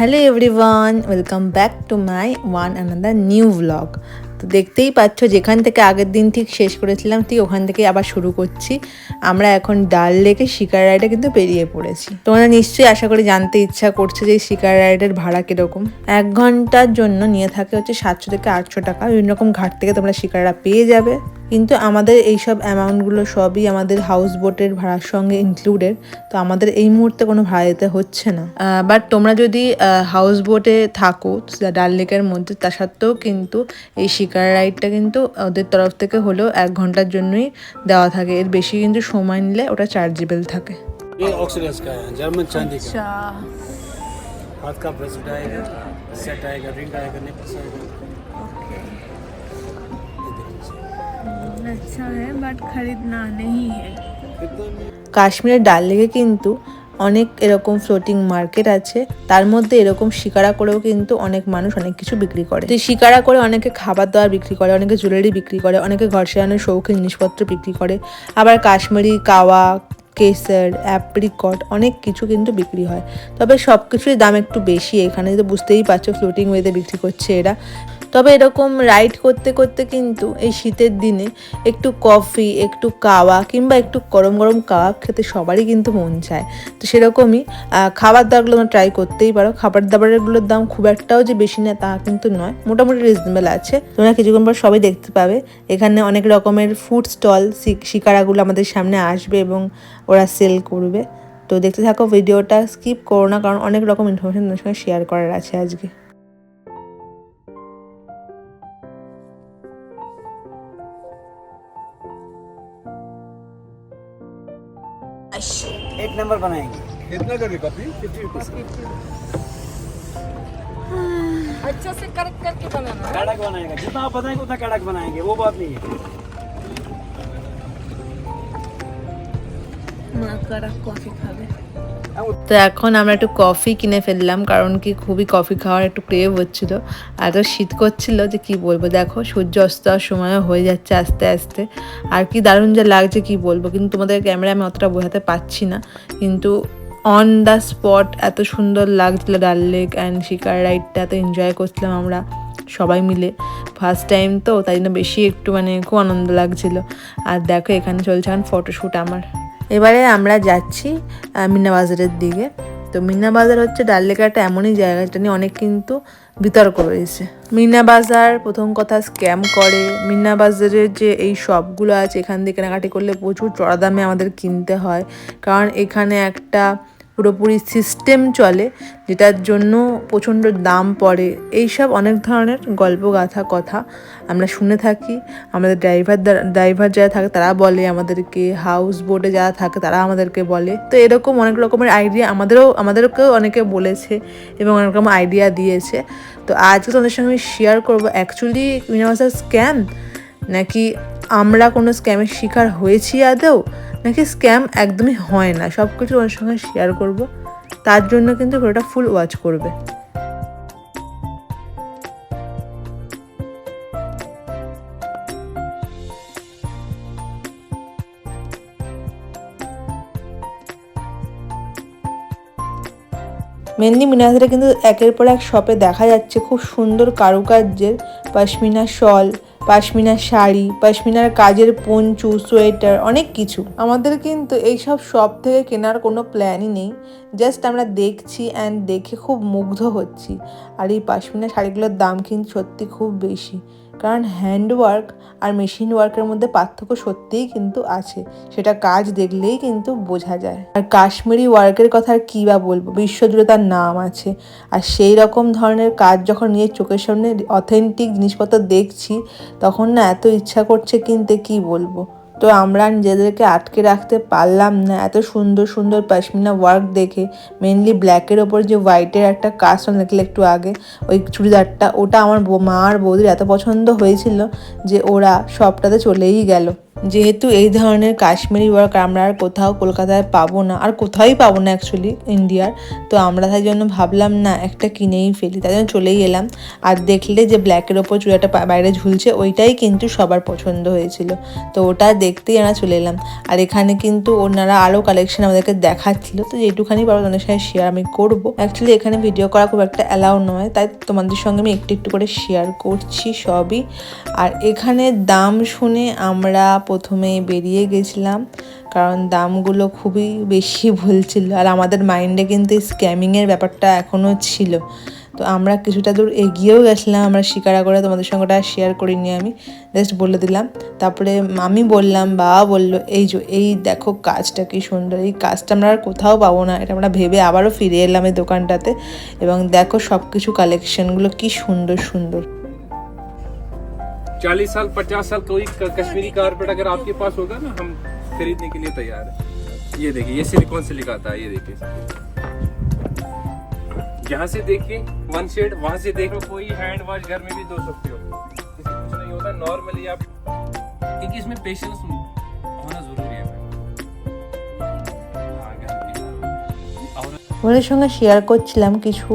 Hello everyone, welcome back to my one another new blog. তো দেখতেই পাচ্ছ যেখান থেকে আগের দিন ঠিক শেষ করেছিলাম ঠিক ওখান থেকে আবার শুরু করছি। আমরা এখন ডাল লেকে শিকার রাইডে কিন্তু বেরিয়ে পড়েছি। তোমরা নিশ্চয়ই আশা করি জানতে ইচ্ছা করছে যে শিকার রাইডের ভাড়া কীরকম। 1 ঘন্টার জন্য নিয়ে থাকে হচ্ছে 700 থেকে 800 টাকা। বিভিন্ন রকম ঘাট থেকে তোমরা শিকাররা পেয়ে যাবে, কিন্তু আমাদের এইসব অ্যামাউন্টগুলো সবই আমাদের হাউস বোটের ভাড়ার সঙ্গে ইনক্লুডেড। তো আমাদের এই মুহূর্তে কোনো ভাড়া দিতে হচ্ছে না। বাট তোমরা যদি হাউস বোটে থাকো ডাল লেকের মধ্যে, তা সত্ত্বেও কিন্তু এই শিকার রাইডটা কিন্তু ওদের তরফ থেকে হলেও 1 ঘন্টার জন্যই দেওয়া থাকে। এর বেশি কিন্তু সময় নিলে ওটা চার্জেবল থাকে। अच्छा है बट खरीदना नहीं है। কাশ্মীরের ডাল লেকে কিন্তু অনেক এরকম ফ্লোটিং মার্কেট আছে, তার মধ্যে এরকম শিকারা করেও কিন্তু অনেক মানুষ অনেক কিছু বিক্রি করে। তো শিকারা করে অনেকে খাবার দাবার বিক্রি করে, অনেকে জুয়েলারি বিক্রি করে, অনেকে ঘর সাজানোর শৌখিন জিনিসপত্র বিক্রি করে, আবার কাশ্মীরি কাওয়া, কেসার, অ্যাপ্রিকট অনেক কিছু কিন্তু বিক্রি হয়। তবে সব কিছুর দাম একটু বেশি এখানে, তো বুঝতেই পারছো ফ্লোটিং ওয়েতে বিক্রি করছে এরা। তবে এরকম রাইড করতে করতে কিন্তু এই শীতের দিনে একটু কফি, একটু কাওয়া কিংবা একটু গরম গরম কাবাব খেতে সবারই কিন্তু মন চায়। তো সেরকমই খাবার দাবারগুলো তোমরা ট্রাই করতেই পারো। খাবার দাবারগুলোর দাম খুব একটাও যে বেশি না তা কিন্তু নয়, মোটামুটি রিজনেবল আছে। তোমরা কিছুক্ষণ পর সবাই দেখতে পাবে এখানে অনেক রকমের ফুড স্টল শিকারাগুলো আমাদের সামনে আসবে এবং ওরা সেল করবে। তো দেখতে থাকো ভিডিওটা, স্কিপ করো না, কারণ অনেক রকম ইনফরমেশন তোমার সঙ্গে শেয়ার করার আছে আজকে। एक नंबर बनाएंगे। कितना कर रही कॉफी? 50 रुपीस। अच्छा से कड़क करके बनाना है। कड़क बनाएगा, जितना आप बताएंगे उतना कड़क बनाएंगे, वो बात नहीं है। माँ कड़क कॉफी खावे। তো এখন আমরা একটু কফি কিনে ফেললাম, কারণ কি খুবই কফি খাওয়ার একটু ক্রেভ হচ্ছিল। এত শীত করছিল যে কি বলবো। দেখো সূর্য অস্ত হওয়ার সময়ও হয়ে যাচ্ছে আস্তে আস্তে, আর কি দারুণ যে লাগছে কি বলবো। কিন্তু তোমাদের ক্যামেরায় আমি অতটা বোঝাতে পারছি না, কিন্তু অন দ্য স্পট এত সুন্দর লাগছিল ডাল লেক অ্যান্ড শিকার রাইডটা। এত এনজয় করছিলাম আমরা সবাই মিলে, ফার্স্ট টাইম তো তাই জন্য বেশি একটু খুব আনন্দ লাগছিল। আর দেখো এখানে চলছে এখন ফটোশ্যুট আমার। এবারে আমরা যাচ্ছি মিনা বাজারের দিকে। তো মিনা বাজার হচ্ছে ডাল লেকের একটা এমনই জায়গা যেটা নিয়ে অনেক কিন্তু বিতর্ক রয়েছে। মিনা বাজার প্রথম কথা স্ক্যাম করে। মিনা বাজারের যে এই শপগুলো আছে এখান দিয়ে কেনাকাটি করলে প্রচুর চড়া দামে আমাদের কিনতে হয়, কারণ এখানে একটা পুরোপুরি সিস্টেম চলে যেটার জন্য প্রচণ্ড দাম পড়ে। এইসব অনেক ধরনের গল্প গাথা কথা আমরা শুনে থাকি। আমাদের ড্রাইভার যারা থাকে তারা বলে আমাদেরকে, হাউস বোটে যারা থাকে তারা আমাদেরকে বলে। তো এরকম অনেক রকমের আইডিয়া আমাদেরকেও অনেকে বলেছে এবং অনেক রকম আইডিয়া দিয়েছে। তো আজকে তোমাদের সঙ্গে আমি শেয়ার করবো অ্যাকচুয়ালি মিনা বাজার স্ক্যাম, নাকি আমরা কোনো স্ক্যামের শিকার হয়েছি আদৌ, নাকি স্ক্যাম একদমই হয় না, সব কিছু ওর সঙ্গে শেয়ার করব। তার জন্য কিন্তু পুরোটা ফুল ওয়াচ করবে। মেনলি মিনাজারে কিন্তু একের পর এক শপে দেখা যাচ্ছে খুব সুন্দর কারুকার্যের পশমিনা শল, পশমিনা শাড়ি, পশমিনার কাজের পঞ্চু, সোয়েটার, অনেক কিছু। আমাদের কিন্তু এইসব শপ থেকে কেনার কোনো প্ল্যানই নেই, জাস্ট আমরা দেখছি অ্যান্ড দেখে খুব মুগ্ধ হচ্ছি। আর এই পশমিনা শাড়িগুলোর দাম কিন্তু সত্যি খুব বেশি, কারণ হ্যান্ডওয়ার্ক আর মেশিন ওয়ার্কের মধ্যে পার্থক্য সত্যিই কিন্তু আছে, সেটা কাজ দেখলেই কিন্তু বোঝা যায়। আর কাশ্মীরি ওয়ার্কের কথা আর কী বা বলবো, বিশ্বজুড়ে তার নাম আছে। আর সেই রকম ধরনের কাজ যখন নিয়ে চোখের সামনে অথেন্টিক জিনিসপত্র দেখছি, তখন না এত ইচ্ছা করছে কিনতে কি বলবো। তো আমরা নিজেদেরকে আটকে রাখতে পারলাম না এত সুন্দর সুন্দর পশমিনা ওয়ার্ক দেখে। মেনলি ব্ল্যাকের ওপর যে হোয়াইটের একটা কাজ দেখলে একটু আগে, ওই চুড়িদারটা, ওটা আমার মা আর বৌদির এত পছন্দ হয়েছিল যে ওরা সবটাতে চলেই গেল। যেহেতু এই ধরনের কাশ্মীরি ওয়ার্ক আমরা আর কোথাও কলকাতায় পাবো না, আর কোথাওই পাবো না অ্যাকচুয়ালি ইন্ডিয়ার, তো আমরা তাই জন্য ভাবলাম না একটা কিনেই ফেলি, তাই জন্য চলেই এলাম। আর দেখলে যে ব্ল্যাকের ওপর চূড়াটা বাইরে ঝুলছে ওইটাই কিন্তু সবার পছন্দ হয়েছিল, তো ওটা দেখতেই আমরা চলে এলাম। আর এখানে কিন্তু ওনারা আরও কালেকশন আমাদেরকে দেখাচ্ছিল, তো যেটুখানি পারবো তোমাদের সাথে শেয়ার আমি করবো। অ্যাকচুয়ালি এখানে ভিডিও করা খুব একটা অ্যালাউ নয়, তাই তোমাদের সঙ্গে আমি একটু একটু করে শেয়ার করছি সবই। আর এখানে দাম শুনে আমরা প্রথমে বেরিয়ে গেছিলাম, কারণ দামগুলো খুবই বেশি বলছিল, আর আমাদের মাইন্ডে কিন্তু স্ক্যামিংয়ের ব্যাপারটা এখনও ছিল। তো আমরা কিছুটা দূর এগিয়েও গেছিলাম, আমরা শিকারা করে তোমাদের সঙ্গে ওটা শেয়ার করিনি, আমি জাস্ট বলে দিলাম। তারপরে আমি বললাম, বাবা বললো এই দেখো কাজটা কি সুন্দর, এই কাজটা আমরা আর কোথাও পাবো না, এটা আমরা ভেবে আবারও ফিরে এলাম এই দোকানটাতে। এবং দেখো সব কিছু কালেকশনগুলো কি সুন্দর সুন্দর। 40 साल 50 साल कोई कश्मीरी कारपेट अगर आपके पास होगा ना, हम खरीदने के लिए तैयार है। ये देखिए, ये सिलिकॉन से लिखा था, ये देखिए, यहाँ से देखिए 1 शेड, वहां से देखो कोई हैंड वॉश घर में भी धो सकते हो, किसी कुछ नहीं होता नॉर्मली आप, क्योंकि इसमें पेशेंस होना जरूरी है। ওদের সঙ্গে শেয়ার করছিলাম কিছু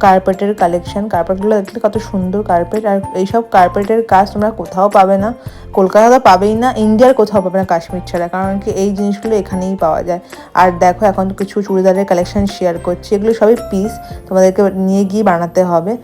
কার্পেটের কালেকশন। কার্পেটগুলো দেখতে কত সুন্দর কার্পেট, আর এইসব কার্পেটের কাজ তোমরা কোথাও পাবে না, কলকাতা তো পাবেই না, ইন্ডিয়ার কোথাও পাবে না কাশ্মীর ছাড়া, কারণ কি এই জিনিসগুলো এখানেই পাওয়া যায়। আর দেখো এখন তো কিছু চুড়িদারের কালেকশন শেয়ার করছি, এগুলো সবই পিস, তোমাদেরকে নিয়ে গিয়ে বানাতে হবে।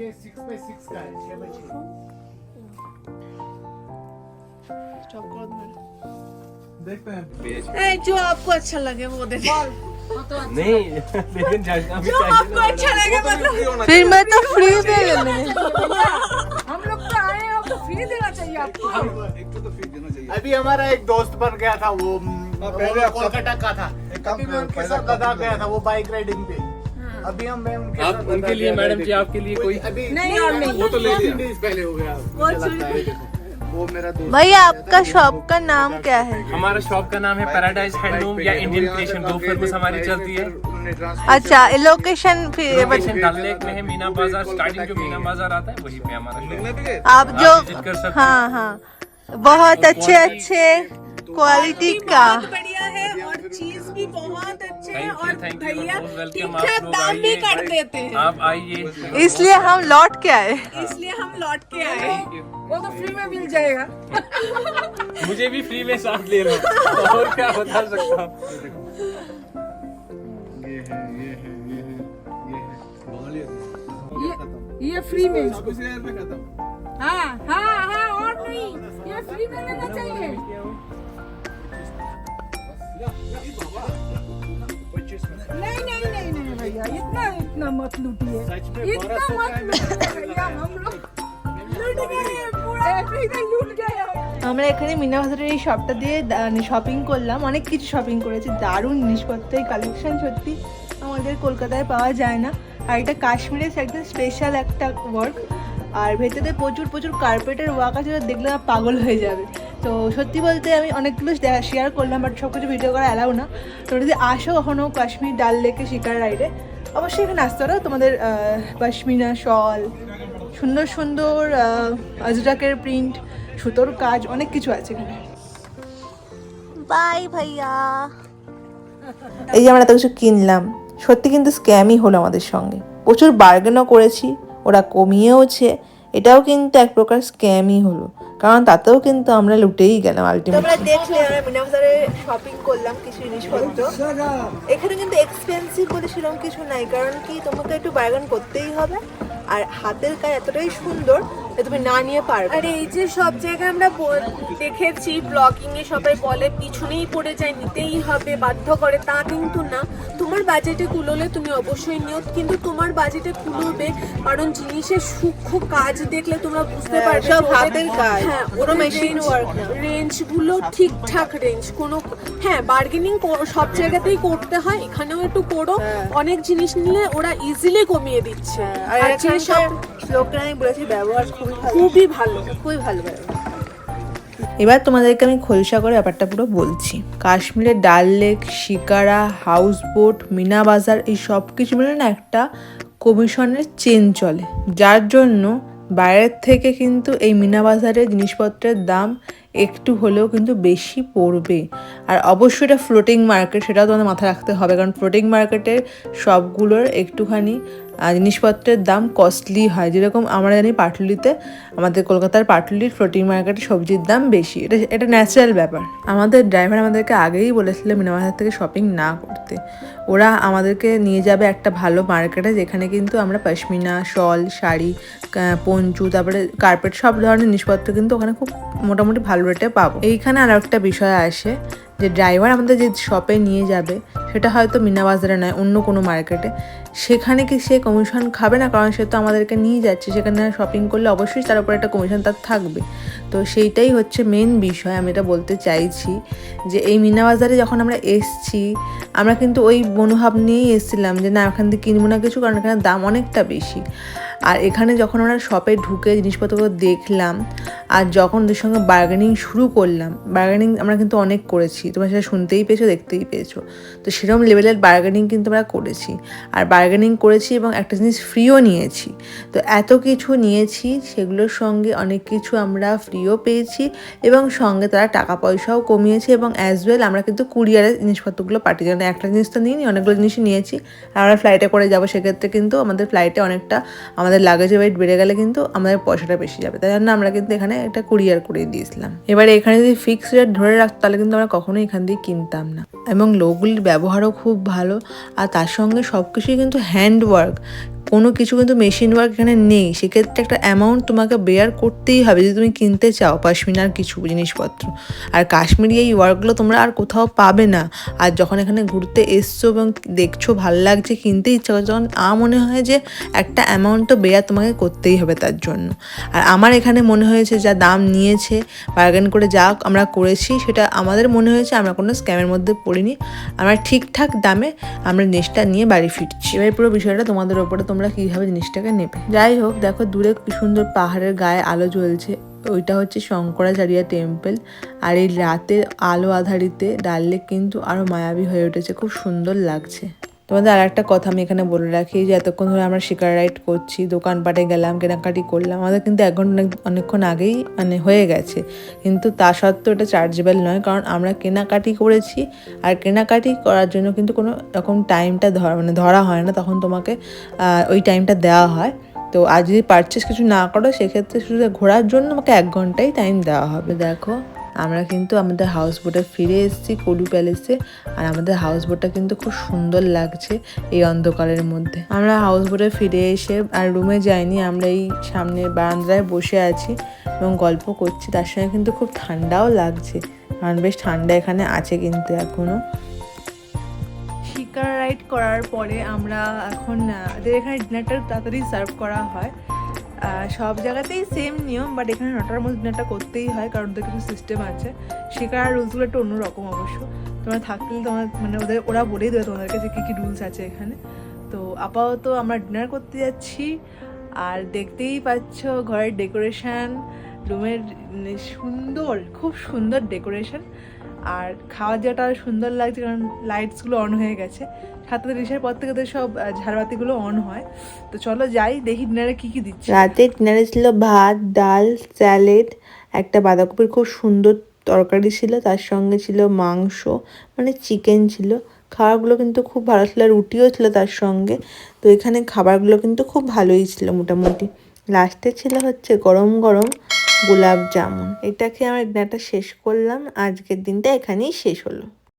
ये 6x6 का है, 6x6। देखते हैं जो आपको अच्छा लगे वो दे नहीं लेकिन जो आपको अच्छा लगे मतलब फिर मैं तो फ्री दे देंगे। हम लोग तो आए हैं, आपको फ्री देना चाहिए आपको। एक तो फीस देना चाहिए। अभी हमारा एक दोस्त बन गया था, वो पहले आप कोलकाता का था, एक काम अभी मैं करो, उनके पहले साथ आप लद्दाख गया था, वो बाइक राइडिंग पे। अभी मैं उनके आप साथ उनके लिए मैडम जी, आपके लिए कोई अभी नहीं और नहीं वो तो ले लिया। days पहले हो गया मुझे लगता है। वो मेरा दोस्त भैया आपका शॉप का नाम क्या है? हमारा शॉप का नाम है पैराडाइज हैंडलूम या इंडियन क्रिएशन, दो फिल्म हमारी चलती है। अच्छा लोकेशन फिर लोकेशन डल लेक में है, मीना बाजार, स्टार्टिंग जो मीना बाजार आता है वहीं पे हमारा शॉप है। आप जो आप विजिट कर सकते हैं। हाँ हाँ बहुत अच्छे अच्छे क्वालिटी का, बढ़िया है और चीज भी बहुत अच्छे है थैंक और यू, थैंक यू, भैया मोस्ट वेलकम। ठीक आप ठाक लोग दाम भी आइए, कर देते हैं, आप आइए, इसलिए हम लौट के आए। इसलिए हम लौट के आए। वो तो फ्री में मिल जाएगा। मुझे भी फ्री में साथ ले लो और क्या बता सकता हूँ। ये फ्री में, 26,000 में खत्म। हाँ हाँ हाँ और नहीं, ये फ्री में लेना चाहिए। नहीं नहीं नहीं नहीं भैया, इतना मत लूटिए, इतना मत लूटिए भैया, हम लोग लूट गए पूरा, everything लूट गए हम। আমরা এখানে মিনা বাজারের এই শপটা দিয়ে শপিং করলাম, অনেক কিছু শপিং করেছি, দারুণ জিনিসপত্র, এই কালেকশন সত্যি আমাদের কলকাতায় পাওয়া যায় না। আর এটা কাশ্মীরের একদম স্পেশাল একটা ওয়ার্ক, আর ভেতরে প্রচুর প্রচুর কার্পেটের ওয়ার্ক আছে, দেখলে পাগল হয়ে যাবে। তো সত্যি বলতে আমি অনেকগুলো শেয়ার করলাম, বাট সব কিছু ভিডিও করা অ্যালাউ না। তো যদি আসো কখনো কাশ্মীর ডাল লেকে শিকার রাইডে, অবশ্যই এখানে আসতে পারো। তোমাদের পশমিনা শল, সুন্দর সুন্দর আজরাকের প্রিন্ট, সুতোর কাজ, অনেক কিছু আছে এখানে। বাই ভাইয়া। এই যে আমরা এত কিছু কিনলাম, সত্যি কিন্তু স্ক্যামই হলো আমাদের সঙ্গে, প্রচুর বার্গেনও করেছি, ওরা কমিয়েওছে, এটাও কিন্তু এক প্রকার স্ক্যামই হলো, কারণ তাতেও কিন্তু আমরা লুটেই গেলাম আলটিমেটলি। তোমরা দেখলে আমরা মিনা বাজারে শপিং করলাম কিছু জিনিসপত্র, এখানে কিন্তু এক্সপেন্সিভ বলে সেরকম কিছু নাই, কারণ কি তোমাকে একটু বার্গেন করতেই হবে, আর হাতের কাজ এতটাই সুন্দর তুমি না নিয়ে পারবে। আর এই যে সব জায়গায় আমরা দেখেছি ব্লগিং এ সবাই বলে পিছনেই পড়ে যায়, নিতেই হবে, বাধ্য করে, তা কিন্তু না। তোমার বাজেটে কুলোলে তুমি অবশ্যই নিও, কিন্তু তোমার বাজেটে কুলোবে, কারণ জিনিসের সূক্ষ্ম কাজ দেখলে তোমরা বুঝতে পারবে সব হাতের কাজ, হ্যাঁ, কোনো মেশিন ওয়ার্ক না। রেঞ্জ গুলো ঠিকঠাক রেঞ্জ, কোনো হ্যাঁ বার্গেনিং সব জায়গাতেই করতে হয়, এখানেও একটু করো। অনেক জিনিস নিলে ওরা ইজিলি কমিয়ে দিচ্ছে। আর আর যে সব লোকরা আমি বলেছি ব্যবহার খুবই ভালো। খুবই ভালো ব্যবহার। এবার তোমাদেরকে আমি খোলসা করে ব্যাপারটা পুরো বলছি। কাশ্মীরের Dal lake, shikara, house boat, Meena Bazaar, এই সব কিছু মিলে না একটা কমিশনের চেন চলে, যার জন্য বাইরের থেকে কিন্তু এই মিনা বাজারের জিনিসপত্রের দাম একটু হলেও কিন্তু বেশি পড়বে। আর অবশ্যই এটা ফ্লোটিং মার্কেট, সেটাও তোমাদের মাথায় রাখতে হবে, কারণ ফ্লোটিং মার্কেটের সবগুলোর একটুখানি জিনিসপত্রের দাম কস্টলি হয়। যেরকম আমরা জানি পাটুলিতে, আমাদের কলকাতার পাটুলির ফ্লোটিং মার্কেটে সবজির দাম বেশি, এটা ন্যাচারাল ব্যাপার। আমাদের ড্রাইভার আমাদেরকে আগেই বলেছিল মিনা বাজার থেকে শপিং না করতে। ওরা আমাদেরকে নিয়ে যাবে একটা ভালো মার্কেটে, যেখানে কিন্তু আমরা পশমিনা, শল, শাড়ি, পঞ্চু, তারপরে কার্পেট, সব ধরনের জিনিসপত্র কিন্তু ওখানে খুব মোটামুটি ভালো রেটে পাবো। এইখানে আর একটা বিষয় আসে যে ড্রাইভার আমাদের যে শপে নিয়ে যাবে সেটা হয়তো মিনা বাজারে নয়, অন্য কোনো মার্কেটে। সেখানে কি সে কমিশন খাবে না? কারণ সে তো আমাদেরকে নিয়ে যাচ্ছে, সেখানে শপিং করলে অবশ্যই তার উপরে একটা কমিশন তার থাকবে। তো সেইটাই হচ্ছে মেন বিষয়। আমি এটা বলতে চাইছি যে এই মিনা বাজারে যখন আমরা এসছি, আমরা কিন্তু ওই মনোভাব নিয়েই এসেছিলাম যে না, এখান থেকে কিনবো না কিছু, কারণ এখানে দাম অনেকটা বেশি। আর এখানে যখন আমরা শপে ঢুকে জিনিসপত্রগুলো দেখলাম আর যখন ওদের সঙ্গে বার্গেনিং শুরু করলাম, বার্গেনিং আমরা কিন্তু অনেক করেছি, তোমরা সেটা শুনতেই পেয়েছো, দেখতেই পেয়েছো। তো সেরকম লেভেলের বার্গেনিং কিন্তু আমরা করেছি, আর বার্গেনিং করেছি এবং একটা জিনিস ফ্রিও নিয়েছি। তো এত কিছু নিয়েছি, সেগুলোর সঙ্গে অনেক কিছু আমরা ফ্রিও পেয়েছি এবং সঙ্গে তারা টাকা পয়সাও কমিয়েছে, এবং অ্যাজ ওয়েল আমরা কিন্তু কুরিয়ারে জিনিসপত্রগুলো পাঠিয়েছি। কারণ একটা জিনিস তো নিইনি, অনেকগুলো জিনিসই নিয়েছি। আর আমরা ফ্লাইটে করে যাবো, সেক্ষেত্রে কিন্তু আমাদের ফ্লাইটে অনেকটা আমাদের লাগেজের ওয়েট বেড়ে গেলে কিন্তু আমাদের পয়সাটা বেশি যাবে, তাই জন্য আমরা কিন্তু এখানে একটা কুরিয়ার করে দিয়েছিলাম। এবারে এখানে যদি ফিক্স রেট ধরে রাখতো তাহলে কিন্তু আমরা কখনোই এখান দিয়ে কিনতাম না। এবং লোকগুলির ব্যবহারও খুব ভালো, আর তার সঙ্গে সব কিছুই কিন্তু হ্যান্ড ওয়ার্ক, কোনো কিছু কিন্তু মেশিন ওয়ার্ক এখানে নেই। সেক্ষেত্রে একটা অ্যামাউন্ট তোমাকে বেয়ার করতেই হবে যদি তুমি কিনতে চাও পশমিনার কিছু জিনিসপত্র। আর কাশ্মীরি এই ওয়ার্কগুলো তোমরা আর কোথাও পাবে না। আর যখন এখানে ঘুরতে এসছো এবং দেখছো ভালো লাগছে, কিনতে ইচ্ছা করছে, তখন মনে হয় যে একটা অ্যামাউন্ট তো বেয়ার তোমাকে করতেই হবে তার জন্য। আর আমার এখানে মনে হয়েছে যা দাম নিয়েছে, বার্গেন করে যা আমরা করেছি, সেটা আমাদের মনে হয়েছে আমরা কোনো স্ক্যামের মধ্যে পড়িনি। আমরা ঠিকঠাক দামে আমরা জিনিসটা নিয়ে বাড়ি ফিরছি। এবার পুরো বিষয়টা তোমাদের ওপরে, তোমরা কীভাবে জিনিসটাকে নেবে। যাই হোক, দেখো দূরে কি সুন্দর পাহাড়ের গায়ে আলো জ্বলছে, ওইটা হচ্ছে শঙ্করাচার্য টেম্পল। আর এই রাতের আলো আধারিতে ডাল লেক কিন্তু আরও মায়াবী হয়ে উঠেছে, খুব সুন্দর লাগছে। তোমাদের আর একটা কথা আমি এখানে বলে রাখি, যে এতক্ষণ ধরে আমরা শিকার রাইড করছি, দোকানপাটে গেলাম, কেনাকাটি করলাম, আমাদের কিন্তু 1 ঘন্টা অনেকক্ষণ আগেই হয়ে গেছে। কিন্তু তা সত্ত্বেও এটা চার্জেবল নয়, কারণ আমরা কেনাকাটি করেছি। আর কেনাকাটি করার জন্য কিন্তু কোনো রকম টাইমটা ধরা হয় না, তখন তোমাকে ওই টাইমটা দেওয়া হয়। তো আর যদি পারচেস কিছু না করো, সেক্ষেত্রে শুধু ঘোরার জন্য আমাকে 1 ঘন্টাই টাইম দেওয়া হবে। দেখো আমরা কিন্তু আমাদের হাউস বোটে ফিরে এসেছি কুলু প্যালেসে। আর আমাদের হাউস বোটটা কিন্তু খুব সুন্দর লাগছে এই অন্ধকারের মধ্যে। আমরা হাউস বোটে ফিরে এসে আর রুমে যাইনি, আমরা এই সামনের বারান্দায় বসে আছি এবং গল্প করছি। তার সঙ্গে কিন্তু খুব ঠান্ডাও লাগছে, কারণ বেশ ঠান্ডা এখানে আছে কিন্তু এখনও। শিকার রাইড করার পরে আমরা এখন এখানে ডিনারটা তাড়াতাড়ি সার্ভ করা হয়। সব জায়গাতেই সেম নিয়ম, বাট এখানে 9টার মধ্যে ডিনারটা করতেই হয়, কারণ ওদের কিছু সিস্টেম আছে। শিকার রুলসগুলো একটু অন্যরকম অবশ্য। তোমরা থাকলে তোমার ওরা বলেই দেবে তোমাদেরকে যে কী রুলস আছে এখানে। তো আপাতত আমরা ডিনার করতে যাচ্ছি। আর দেখতেই পাচ্ছ ঘরের ডেকোরেশন, রুমের সুন্দর, খুব সুন্দর ডেকোরেশন। আর খাওয়া দাওয়াটা সুন্দর লাগছে, কারণ লাইটসগুলো অন হয়ে গেছে। 7টা 30-এর পর থেকে তো সব ঝাড়বাতিগুলো অন হয়। তো চলো যাই, দেখি ডিনারে কী কী দিচ্ছে। রাতে ডিনারে ছিল ভাত, ডাল, স্যালাড, একটা বাঁধাকপির খুব সুন্দর তরকারি ছিল, তার সঙ্গে ছিল মাংস, মানে চিকেন ছিল। খাবারগুলো কিন্তু খুব ভালো ছিল, রুটিও ছিল তার সঙ্গে। তো এখানে খাবারগুলো কিন্তু খুব ভালোই ছিল মোটামুটি। লাস্টে ছিল হচ্ছে গরম গরম গোলাপ জামুন। এটাকে আমার ডিনারটা শেষ করলাম। আজকের দিনটা এখানেই শেষ হলো।